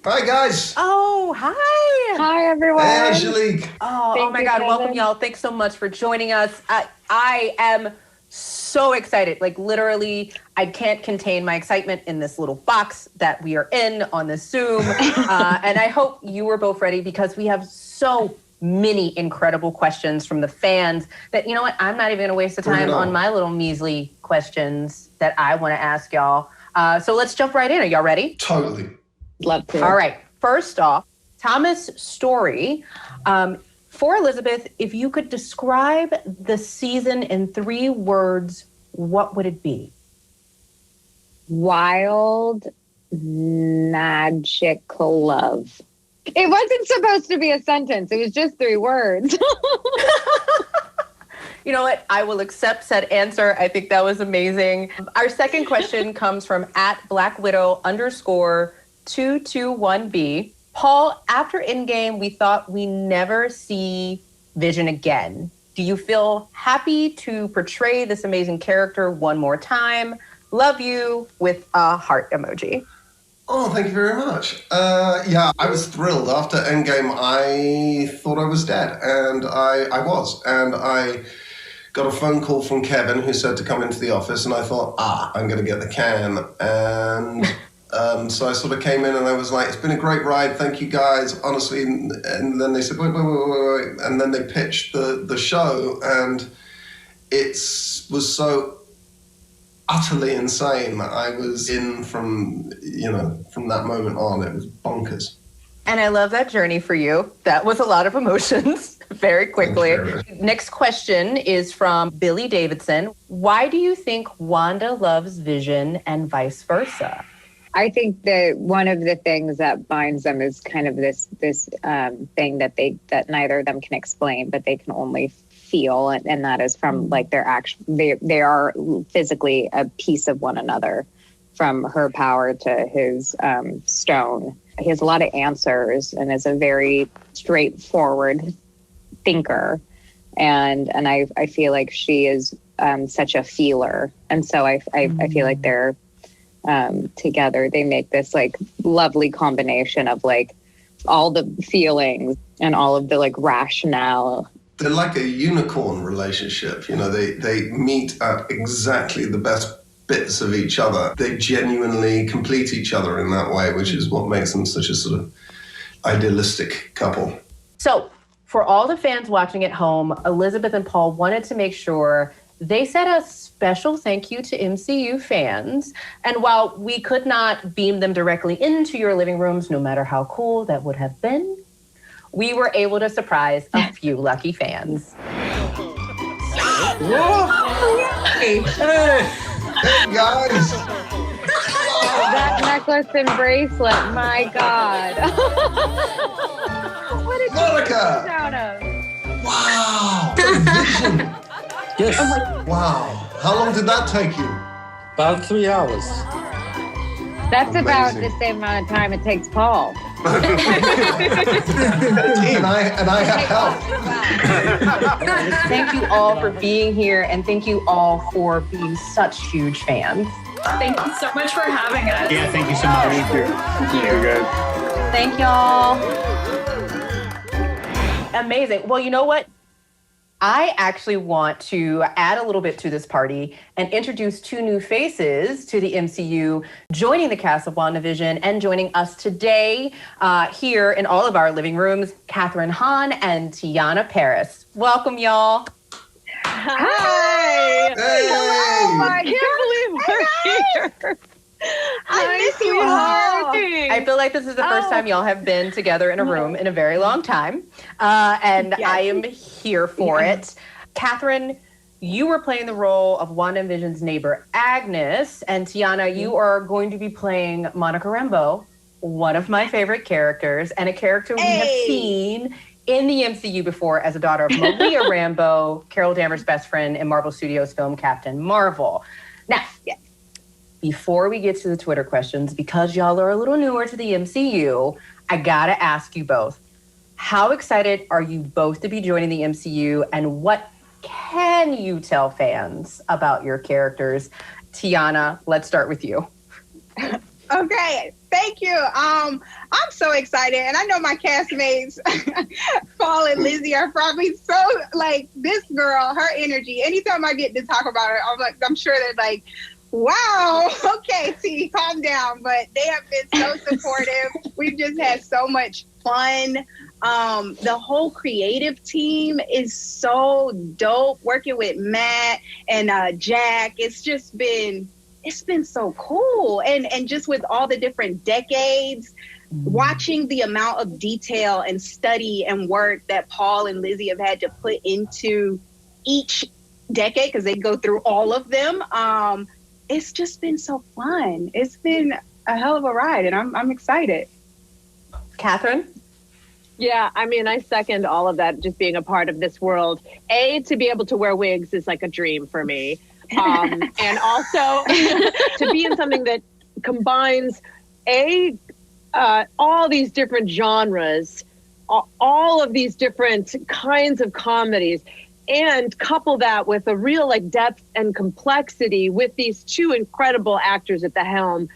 Hi, guys. Oh, hi. Hi, everyone. Hey, Angelique. Oh my God. Welcome, y'all. Thanks so much for joining us. I am so excited. Like, literally, I can't contain my excitement in this little box that we are in on this Zoom. And I hope you were both ready because we have so many incredible questions from the fans that, you know what, I'm not even going to waste the time on my little measly questions that I want to ask y'all. So let's jump right in. Are y'all ready? Totally. Love to. All right. First off, Thomas' story. For Elizabeth, if you could describe the season in 3 words, what would it be? Wild, magical love. It wasn't supposed to be a sentence. It was just 3 words. You know what? I will accept said answer. I think that was amazing. Our second question comes from @BlackWidow_221B. Paul, after Endgame, we thought we never see Vision again. Do you feel happy to portray this amazing character one more time? Love you, with a heart emoji. Oh, thank you very much. Yeah, I was thrilled. After Endgame, I thought I was dead, and I was. And I got a phone call from Kevin who said to come into the office, and I thought, I'm going to get the can. And so I sort of came in and I was like, it's been a great ride. Thank you, guys. Honestly. And then they said, wait. And then they pitched the show, and it was so utterly insane that I was in from that moment on. It was bonkers. And I love that journey for you. That was a lot of emotions very quickly. Next question is from Billy Davidson. Why do you think Wanda loves Vision and vice versa? I think that one of the things that binds them is kind of this thing that neither of them can explain, but they can only feel, and that is from like their action. They are physically a piece of one another, from her power to his stone. He has a lot of answers and is a very straightforward thinker, and I feel like she is such a feeler, and so I feel like they're together. They make this like lovely combination of like all the feelings and all of the like rationale. They're like a unicorn relationship. You know, they meet at exactly the best bits of each other. They genuinely complete each other in that way, which is what makes them such a sort of idealistic couple. So for all the fans watching at home, Elizabeth and Paul wanted to make sure they said a special thank you to MCU fans. And while we could not beam them directly into your living rooms, no matter how cool that would have been, we were able to surprise a few lucky fans. Hey, guys. That necklace and bracelet, my God. What did Monica! you out of? Wow. Vision. Yes. Wow. How long did that take you? About 3 hours. That's about Amazing. the same amount of time it takes Paul. and I have help. Thank you all for being here, and thank you all for being such huge fans. Thank you so much for having us. Yeah, thank you so much. Thank you, guys. Thank y'all. Amazing. Well, you know what? I actually want to add a little bit to this party and introduce 2 new faces to the MCU, joining the cast of WandaVision and joining us today here in all of our living rooms, Kathryn Hahn and Teyonah Parris. Welcome, y'all. Hi! Hey! Hello! I can't believe we're here. I miss you all. I feel like this is the first time y'all have been together in a room in a very long time. And yes. I am here for it. Kathryn, you were playing the role of Wanda and Vision's neighbor, Agnes. And Teyonah, you are going to be playing Monica Rambeau, one of my favorite characters, and a character we have seen in the MCU before as a daughter of Maria Rambeau, Carol Danvers' best friend in Marvel Studios' film Captain Marvel. Now, before we get to the Twitter questions, because y'all are a little newer to the MCU, I gotta ask you both, how excited are you both to be joining the MCU, and what can you tell fans about your characters? Teyonah, let's start with you. Okay. Thank you. I'm so excited, and I know my castmates, Paul and Lizzie, are probably so like this girl. Her energy. Anytime I get to talk about her, I'm sure they're like, "Wow, okay, T, calm down." But they have been so supportive. We've just had so much fun. The whole creative team is so dope. Working with Matt and Jack, it's been so cool. And just with all the different decades, watching the amount of detail and study and work that Paul and Lizzie have had to put into each decade, because they go through all of them, it's just been so fun. It's been a hell of a ride, and I'm excited. Kathryn? Yeah, I mean, I second all of that, just being a part of this world. To be able to wear wigs is like a dream for me. And also to be in something that combines all these different genres, all of these different kinds of comedies, and couple that with a real like depth and complexity with these two incredible actors at the helm,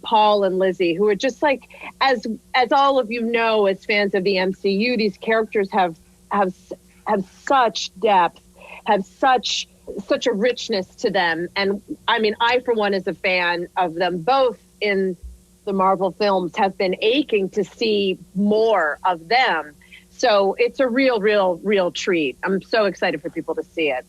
Paul and Lizzie, who are just like, as all of you know, as fans of the MCU, these characters have such depth, have such a richness to them. And I mean, I, for one, as a fan of them both in the Marvel films, have been aching to see more of them. So it's a real treat. I'm so excited for people to see it.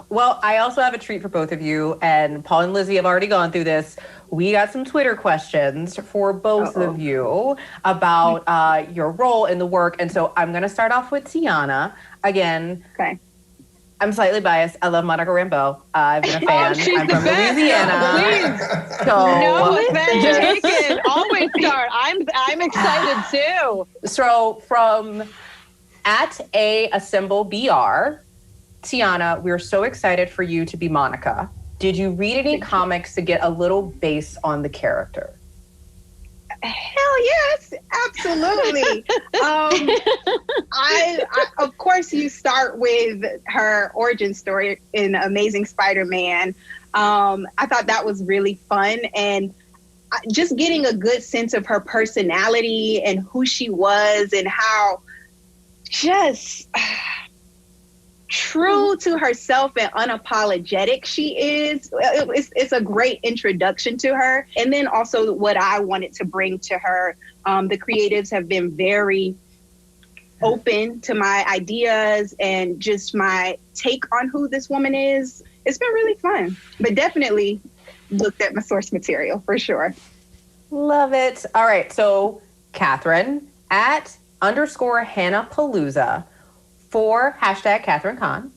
Well, I also have a treat for both of you, and Paul and Lizzie have already gone through this. We got some Twitter questions for both of you about your role in the work. And so I'm going to start off with Teyonah. Again, okay. I'm slightly biased. I love Monica Rambeau. I've been a fan. I'm from Louisiana. So, no offense taken. Always start. I'm excited too. So from @AssembleBR, Teyonah, we're so excited for you to be Monica. Did you read any comics to get a little base on the character? Hell yes, absolutely. I of course, you start with her origin story in Amazing Spider-Man. I thought that was really fun, and just getting a good sense of her personality and who she was and how just true to herself and unapologetic she is. It's a great introduction to her. And then also what I wanted to bring to her. The creatives have been very open to my ideas and just my take on who this woman is. It's been really fun, but definitely looked at my source material for sure. Love it. All right. So Kathryn @_HannahPalooza for #Kathryn Hahn.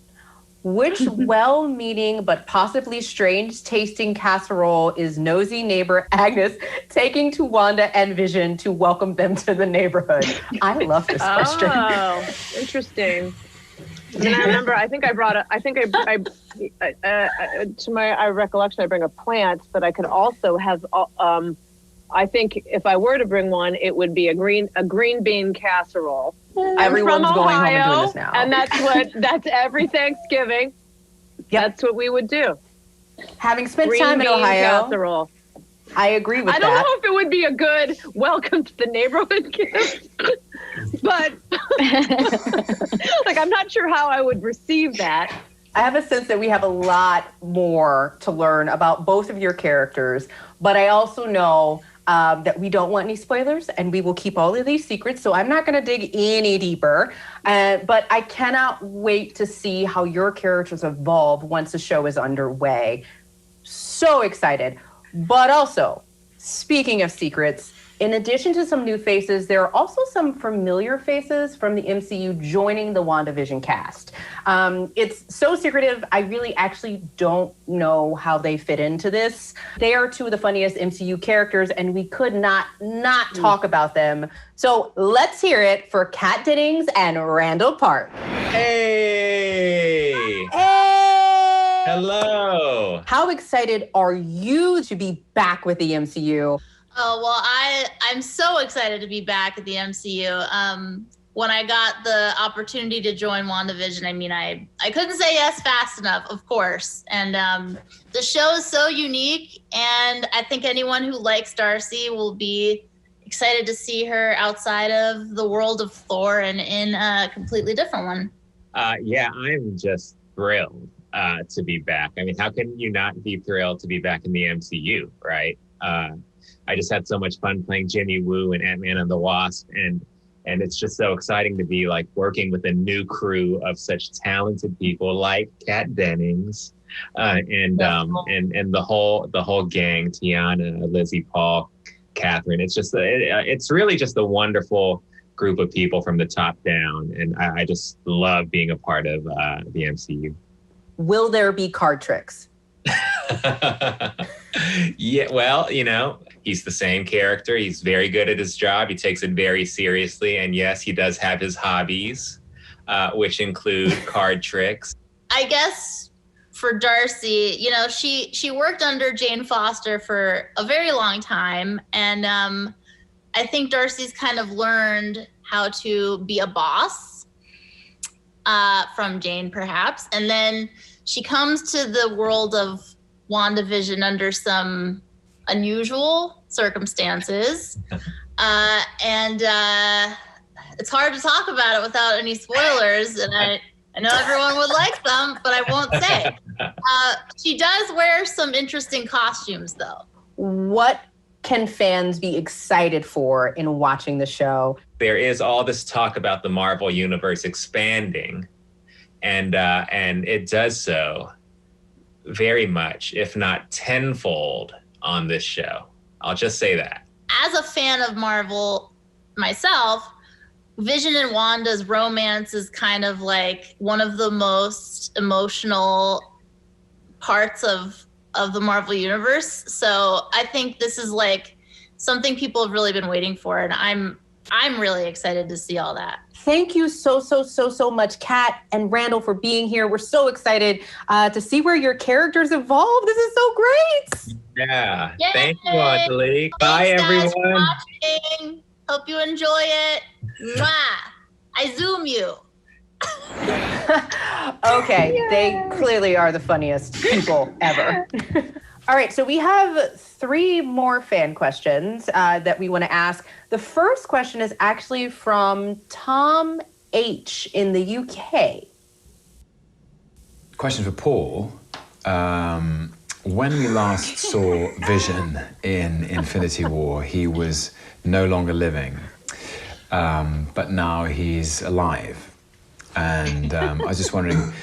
Which well-meaning but possibly strange-tasting casserole is nosy neighbor Agnes taking to Wanda and Vision to welcome them to the neighborhood? I love this question. Oh, interesting. And then I remember, to my recollection, I bring a plant, but I could also have, I think if I were to bring one, it would be a green bean casserole. Everyone's going home and doing this now. And that's every Thanksgiving. Yep. That's what we would do. Having spent time in Ohio, casserole. I agree with that. I don't know if it would be a good welcome to the neighborhood gift, but like, I'm not sure how I would receive that. I have a sense that we have a lot more to learn about both of your characters, but I also know that we don't want any spoilers, and we will keep all of these secrets, so I'm not going to dig any deeper. But I cannot wait to see how your characters evolve once the show is underway. So excited. But also, speaking of secrets, in addition to some new faces, there are also some familiar faces from the MCU joining the WandaVision cast. It's so secretive, I really actually don't know how they fit into this. They are two of the funniest MCU characters, and we could not talk about them. So let's hear it for Kat Dennings and Randall Park. Hey! Hey! Hello! How excited are you to be back with the MCU? Oh, well, I'm so excited to be back at the MCU. when I got the opportunity to join WandaVision, I mean, I couldn't say yes fast enough, of course. And the show is so unique, and I think anyone who likes Darcy will be excited to see her outside of the world of Thor and in a completely different one. Yeah, I'm just thrilled to be back. I mean, how can you not be thrilled to be back in the MCU, right? I just had so much fun playing Jimmy Woo and Ant-Man and the Wasp, and it's just so exciting to be like working with a new crew of such talented people like Kat Dennings, and the whole gang, Teyonah, Lizzie, Paul, Kathryn. It's just it's really just a wonderful group of people from the top down, and I just love being a part of the MCU. Will there be card tricks? Yeah, well, he's the same character. He's very good at his job. He takes it very seriously. And yes, he does have his hobbies, which include card tricks. I guess for Darcy, she worked under Jane Foster for a very long time. And I think Darcy's kind of learned how to be a boss from Jane, perhaps. And then she comes to the world of WandaVision under some unusual circumstances. And it's hard to talk about it without any spoilers. And I know everyone would like them, but I won't say. She does wear some interesting costumes, though. What can fans be excited for in watching the show? There is all this talk about the Marvel Universe expanding, and it does so very much, if not tenfold, on this show. I'll just say that. As a fan of Marvel myself, Vision and Wanda's romance is kind of like one of the most emotional parts of the Marvel Universe. So I think this is like something people have really been waiting for, and I'm really excited to see all that. Thank you so much, Kat and Randall, for being here. We're so excited to see where your characters evolve. This is so great. Yeah. Yay! Thank you, Angelique. Bye, Thanks, guys, everyone. for watching. Hope you enjoy it. Mwah. I Zoom you. Okay, Yay. They clearly are the funniest people ever. All right, so we have 3 more fan questions that we want to ask. The first question is actually from Tom H. in the UK. Question for Paul. When we last saw Vision in Infinity War, he was no longer living, but now he's alive. And I was just wondering,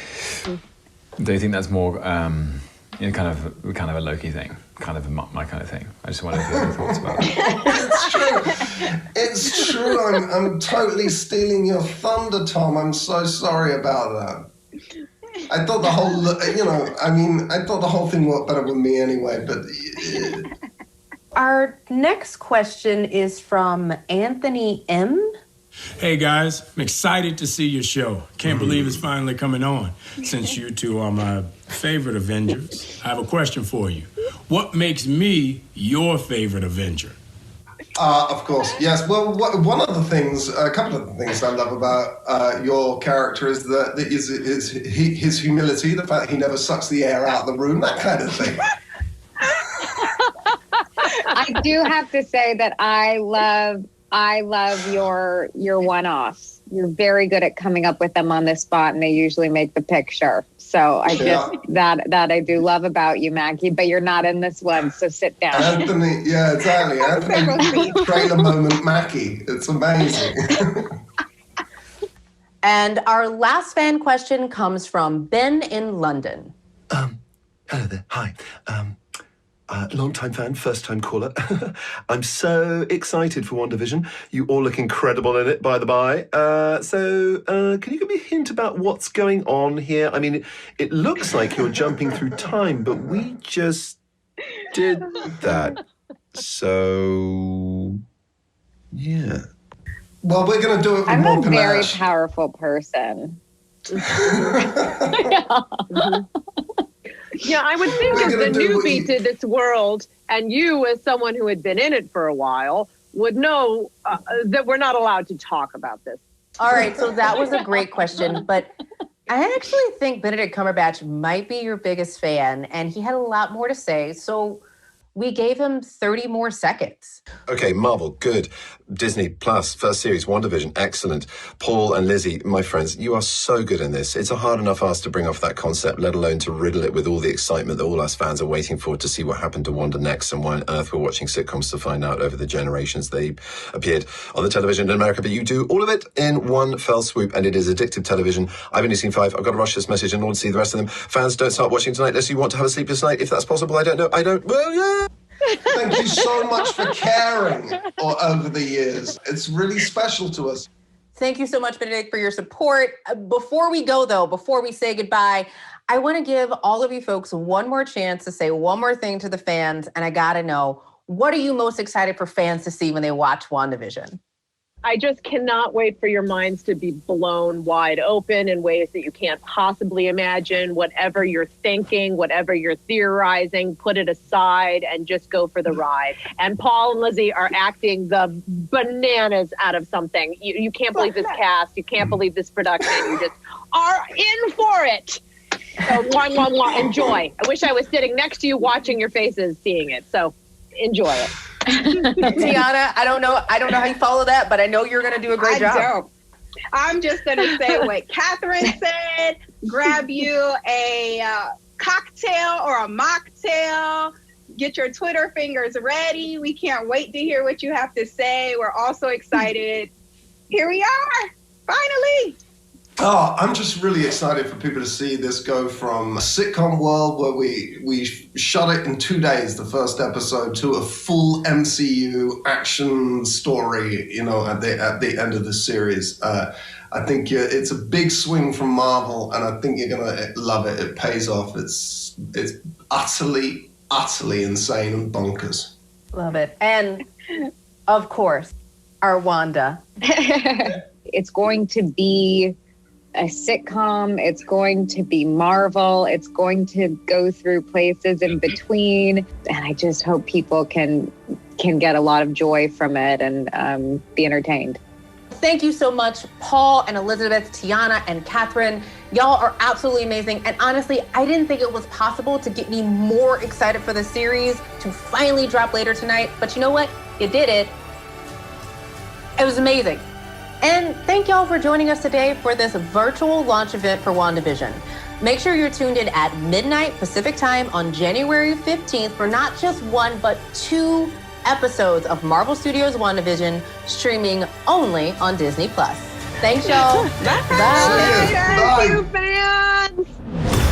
do you think that's more kind of a Loki thing, kind of my kind of thing? I just wondered if you had any thoughts about that. It's true. I'm totally stealing your thunder, Tom. I'm so sorry about that. I thought the whole, I thought the whole thing worked better with me anyway, but... Our next question is from Anthony M. Hey guys, I'm excited to see your show. Can't believe it's finally coming on. Since you two are my favorite Avengers, I have a question for you. What makes me your favorite Avenger? Of course, yes. Well, a couple of the things I love about your character is his humility, the fact he never sucks the air out of the room, that kind of thing. I do have to say that I love your one-offs. You're very good at coming up with them on the spot, and they usually make the picture. So that I do love about you, Maggie. But you're not in this one, so sit down. Anthony, yeah, exactly. Anthony, trailer moment, Mackie. It's amazing. And our last fan question comes from Ben in London. Hello there. Hi. Long-time fan, first-time caller. I'm so excited for WandaVision. You all look incredible in it, by the by. Can you give me a hint about what's going on here? I mean, it looks like you're jumping through time, but we just did that. So, yeah. Well, we're going to do it with I'm more a very panache. powerful person. Yeah, I would think as the newbie to this world, and you as someone who had been in it for a while, would know that we're not allowed to talk about this. All right, so that was a great question, but I actually think Benedict Cumberbatch might be your biggest fan, and he had a lot more to say, so we gave him 30 more seconds. Okay, Marvel, good. Disney Plus, first series, WandaVision, excellent. Paul and Lizzie, my friends, you are so good in this. It's a hard enough ask to bring off that concept, let alone to riddle it with all the excitement that all us fans are waiting for to see what happened to Wanda next and why on earth we're watching sitcoms to find out over the generations they appeared on the television in America. But you do all of it in one fell swoop, and it is addictive television. I've only seen 5. I've got to rush this message in order to see the rest of them. Fans, don't start watching tonight unless you want to have a sleepless night. If that's possible, I don't know. I don't. Well, yeah. Thank you so much for caring over the years. It's really special to us. Thank you so much, Benedict, for your support. Before we go, though, before we say goodbye, I want to give all of you folks one more chance to say one more thing to the fans. And I got to know, what are you most excited for fans to see when they watch WandaVision? I just cannot wait for your minds to be blown wide open in ways that you can't possibly imagine. Whatever you're thinking, whatever you're theorizing, put it aside and just go for the ride. And Paul and Lizzie are acting the bananas out of something. You can't believe this cast. You can't believe this production. You just are in for it. So enjoy. I wish I was sitting next to you watching your faces, seeing it. So enjoy it. Teyonah, I don't know how you follow that, but I know you're going to do a great job. Don't. I'm just going to say what Kathryn said. Grab you a cocktail or a mocktail. Get your Twitter fingers ready. We can't wait to hear what you have to say. We're all so excited. Here we are, finally. Oh, I'm just really excited for people to see this go from a sitcom world where we shot it in 2 days, the first episode, to a full MCU action story, at the end of the series. I think it's a big swing from Marvel, and I think you're gonna love it. It pays off. It's utterly insane and bonkers. Love it. And of course, our Wanda. It's going to be a sitcom. It's going to be Marvel. It's going to go through places in between. And I just hope people can get a lot of joy from it and be entertained. Thank you so much, Paul and Elizabeth, Teyonah and Kathryn. Y'all are absolutely amazing. And honestly, I didn't think it was possible to get me more excited for the series to finally drop later tonight. But you know what? You did it. It was amazing. And thank y'all for joining us today for this virtual launch event for WandaVision. Make sure you're tuned in at midnight Pacific time on January 15th for not just 1, but 2 episodes of Marvel Studios' WandaVision streaming only on Disney+. Thanks, y'all. Bye. Bye. Thank you, fans.